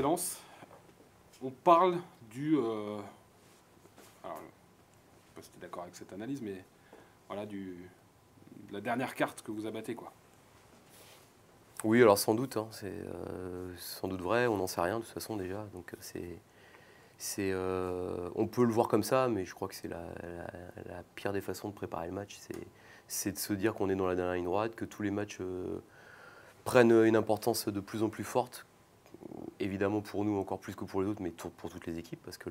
Lens. On parle du... alors, je ne sais pas si tu es d'accord avec cette analyse, mais voilà, de la dernière carte que vous abattez, quoi. Oui, alors sans doute, hein, c'est sans doute vrai, on n'en sait rien de toute façon déjà. Donc on peut le voir comme ça, mais je crois que c'est la pire des façons de préparer le match. C'est de se dire qu'on est dans la dernière ligne droite, que tous les matchs prennent une importance de plus en plus forte. Évidemment pour nous encore plus que pour les autres, mais pour toutes les équipes, parce que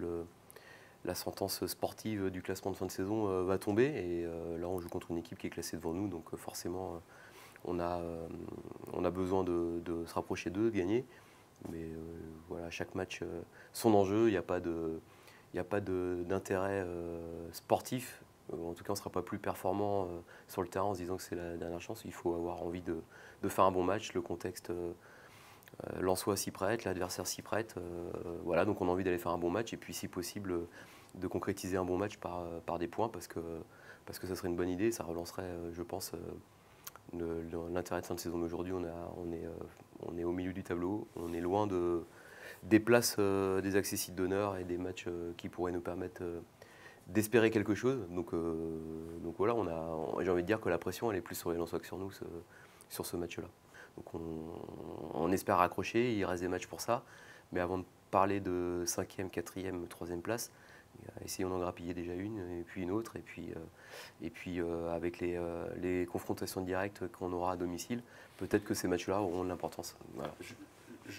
la sentence sportive du classement de fin de saison va tomber. Et là, on joue contre une équipe qui est classée devant nous, donc forcément, on a besoin de se rapprocher d'eux, de gagner. Mais voilà, chaque match, son enjeu, il n'y a pas d'intérêt sportif. En tout cas, on ne sera pas plus performant sur le terrain en se disant que c'est la dernière chance. Il faut avoir envie de faire un bon match. Le contexte lensois s'y prête, l'adversaire s'y prête. Voilà, donc on a envie d'aller faire un bon match et puis si possible de concrétiser un bon match par des points parce que ça serait une bonne idée. Ça relancerait, je pense, l'intérêt de fin de saison. Mais aujourd'hui, on est au milieu du tableau. On est loin des places des accessites d'honneur et des matchs qui pourraient nous permettre d'espérer quelque chose. Donc voilà, j'ai envie de dire que la pression elle est plus sur les Lensois que sur nous sur ce match-là. Donc on espère raccrocher, il reste des matchs pour ça. Mais avant de parler de 5e, 4e, 3e place, essayons d'en grappiller déjà une, et puis une autre, et puis avec les confrontations directes qu'on aura à domicile, peut-être que ces matchs-là auront de l'importance. Voilà.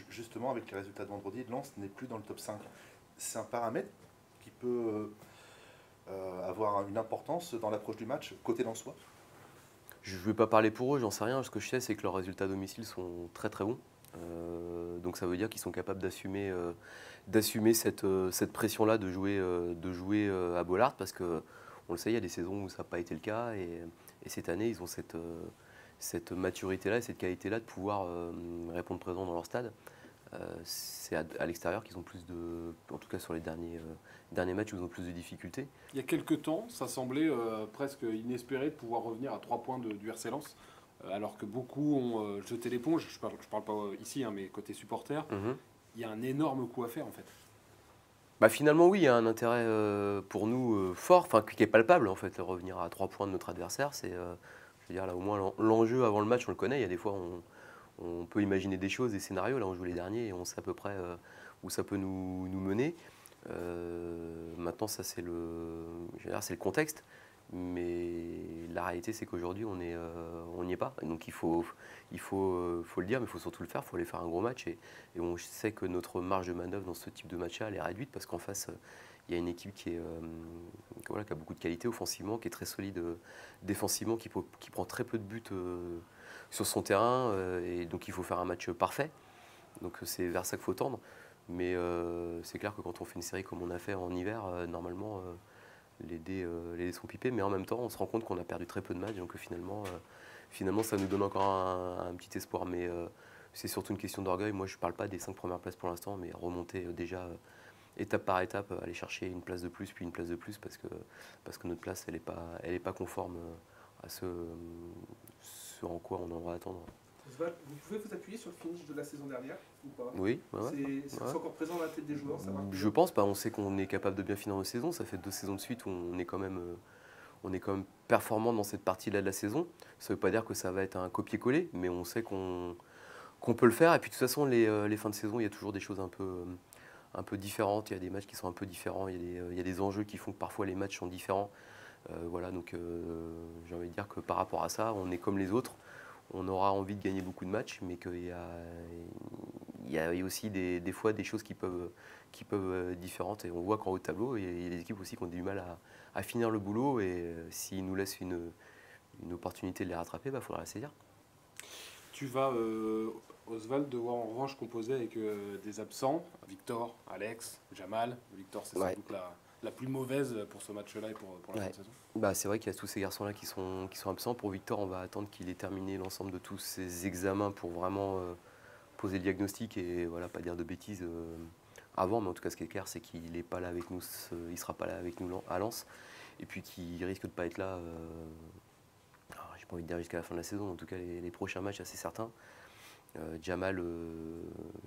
Justement, avec les résultats de vendredi, Lens n'est plus dans le top 5. C'est un paramètre qui peut avoir une importance dans l'approche du match côté lensois. Je ne vais pas parler pour eux, j'en sais rien. Ce que je sais, c'est que leurs résultats à domicile sont très très bons. Donc ça veut dire qu'ils sont capables d'assumer cette pression-là de jouer à Bollaert, parce que on le sait, il y a des saisons où ça n'a pas été le cas, et cette année, ils ont cette maturité-là et cette qualité-là de pouvoir répondre présent dans leur stade. C'est à l'extérieur qu'ils ont plus de, en tout cas sur les derniers matchs, ils ont plus de difficultés. Il y a quelques temps, ça semblait presque inespéré de pouvoir revenir à 3 points du RC Lens, alors que beaucoup ont jeté l'éponge. Je parle pas ici, hein, mais côté supporter, il y a un énorme coup à faire en fait. Bah finalement oui, il y a un intérêt pour nous fort, enfin qui est palpable en fait, revenir à 3 points de notre adversaire. Je veux dire là au moins l'enjeu avant le match on le connaît. Il y a des fois on peut imaginer des choses, des scénarios. Là on joue les derniers et on sait à peu près où ça peut nous mener. Maintenant ça c'est le contexte, mais la réalité c'est qu'aujourd'hui on n'y est pas. Et donc il faut le dire, mais il faut surtout le faire. Il faut aller faire un gros match et on sait que notre marge de manœuvre dans ce type de match-là elle est réduite parce qu'en face il y a une équipe qui a beaucoup de qualité offensivement, qui est très solide défensivement, qui prend très peu de buts sur son terrain et donc il faut faire un match parfait. Donc c'est vers ça qu'il faut tendre. Mais c'est clair que quand on fait une série comme on a fait en hiver, normalement les dés sont pipés, mais en même temps on se rend compte qu'on a perdu très peu de matchs, donc finalement ça nous donne encore un petit espoir. Mais c'est surtout une question d'orgueil. Moi je ne parle pas des 5 premières places pour l'instant, mais remonter déjà étape par étape, aller chercher une place de plus, puis une place de plus, parce que notre place elle est pas conforme à ce en quoi on en va attendre. Vous pouvez vous appuyer sur le finish de la saison dernière ou pas? Oui, ouais. C'est encore présent dans la tête des joueurs, ça va? Je pense pas. On sait qu'on est capable de bien finir nos saisons. Ça fait 2 saisons de suite où on est quand même performant dans cette partie-là de la saison. Ça ne veut pas dire que ça va être un copier-coller, mais on sait qu'on peut le faire. Et puis de toute façon, les fins de saison, il y a toujours des choses un peu différentes. Il y a des matchs qui sont un peu différents. Il y a des enjeux qui font que parfois les matchs sont différents. Voilà, donc j'ai envie de dire que par rapport à ça, on est comme les autres. On aura envie de gagner beaucoup de matchs, mais qu'il y a aussi des fois des choses qui peuvent être différentes. Et on voit qu'en haut de tableau, il y a des équipes aussi qui ont du mal à finir le boulot. Et s'ils nous laissent une opportunité de les rattraper, il faudra la saisir. Tu vas, Oswald, devoir en revanche composer avec des absents. Victor, Alex, Jamal. Victor, c'est sans doute la plus mauvaise pour ce match-là et pour la fin de saison. C'est vrai qu'il y a tous ces garçons-là qui sont absents. Pour Victor, on va attendre qu'il ait terminé l'ensemble de tous ses examens pour vraiment poser le diagnostic et voilà, pas dire de bêtises avant. Mais en tout cas, ce qui est clair, c'est qu'il n'est pas là avec nous, il sera pas là avec nous à Lens. Et puis qu'il risque de ne pas être là, j'ai pas envie de dire jusqu'à la fin de la saison, en tout cas les prochains matchs, assez certains. Jamal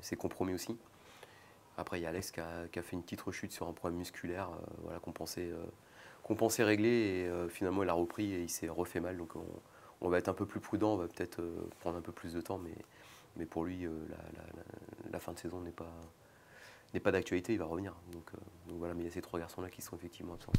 s'est compromis aussi. Après, il y a Alex qui a fait une petite rechute sur un problème musculaire, voilà, qu'on pensait réglé, et finalement il a repris et il s'est refait mal. Donc on va être un peu plus prudent, on va peut-être prendre un peu plus de temps, mais pour lui, la fin de saison n'est pas d'actualité, il va revenir. Donc voilà, mais il y a ces 3 garçons-là qui sont effectivement absents.